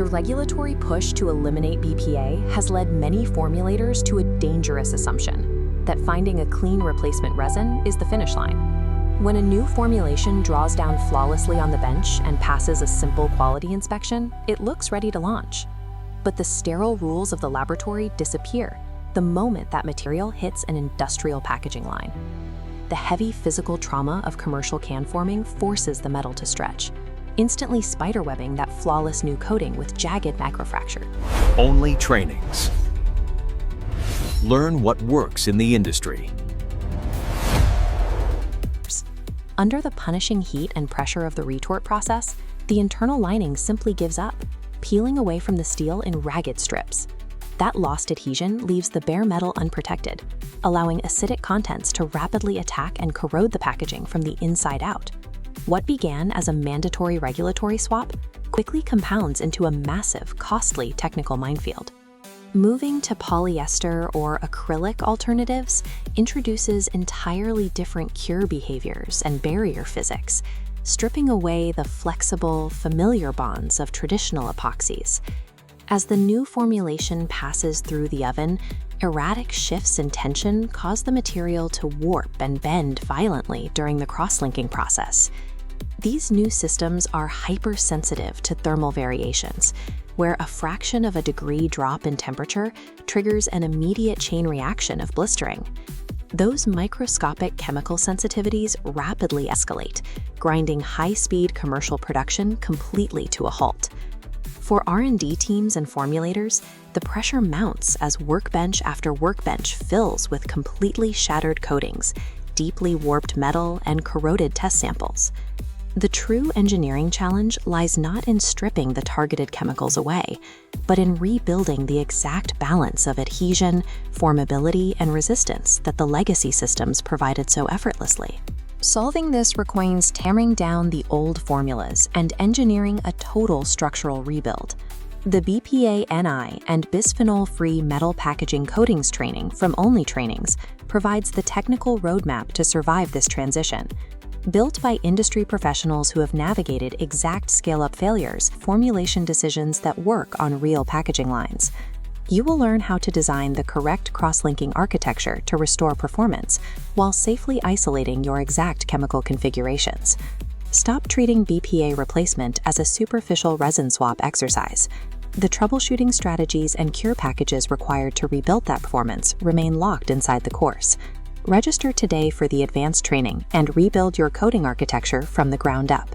The regulatory push to eliminate BPA has led many formulators to a dangerous assumption that finding a clean replacement resin is the finish line. When a new formulation draws down flawlessly on the bench and passes a simple quality inspection, it looks ready to launch. But the sterile rules of the laboratory disappear the moment that material hits an industrial packaging line. The heavy physical trauma of commercial can forming forces the metal to stretch, instantly spiderwebbing that flawless new coating with jagged microfracture. OnlyTRAININGS. Learn what works in the industry. Under the punishing heat and pressure of the retort process, the internal lining simply gives up, peeling away from the steel in ragged strips. That lost adhesion leaves the bare metal unprotected, allowing acidic contents to rapidly attack and corrode the packaging from the inside out. What began as a mandatory regulatory swap quickly compounds into a massive, costly technical minefield. Moving to polyester or acrylic alternatives introduces entirely different cure behaviors and barrier physics, stripping away the flexible, familiar bonds of traditional epoxies. As the new formulation passes through the oven, erratic shifts in tension cause the material to warp and bend violently during the cross-linking process. These new systems are hypersensitive to thermal variations, where a fraction of a degree drop in temperature triggers an immediate chain reaction of blistering. Those microscopic chemical sensitivities rapidly escalate, grinding high-speed commercial production completely to a halt. For R&D teams and formulators, the pressure mounts as workbench after workbench fills with completely shattered coatings, deeply warped metal, and corroded test samples. The true engineering challenge lies not in stripping the targeted chemicals away, but in rebuilding the exact balance of adhesion, formability, and resistance that the legacy systems provided so effortlessly. Solving this requires tearing down the old formulas and engineering a total structural rebuild. The BPA-NI and Bisphenol-Free metal packaging coatings training from OnlyTRAININGS provides the technical roadmap to survive this transition. Built by industry professionals who have navigated exact scale-up failures, formulation decisions that work on real packaging lines. You will learn how to design the correct cross-linking architecture to restore performance while safely isolating your exact chemical configurations. Stop treating BPA replacement as a superficial resin swap exercise. The troubleshooting strategies and cure packages required to rebuild that performance remain locked inside the course. Register today for the advanced training and rebuild your coating architecture from the ground up.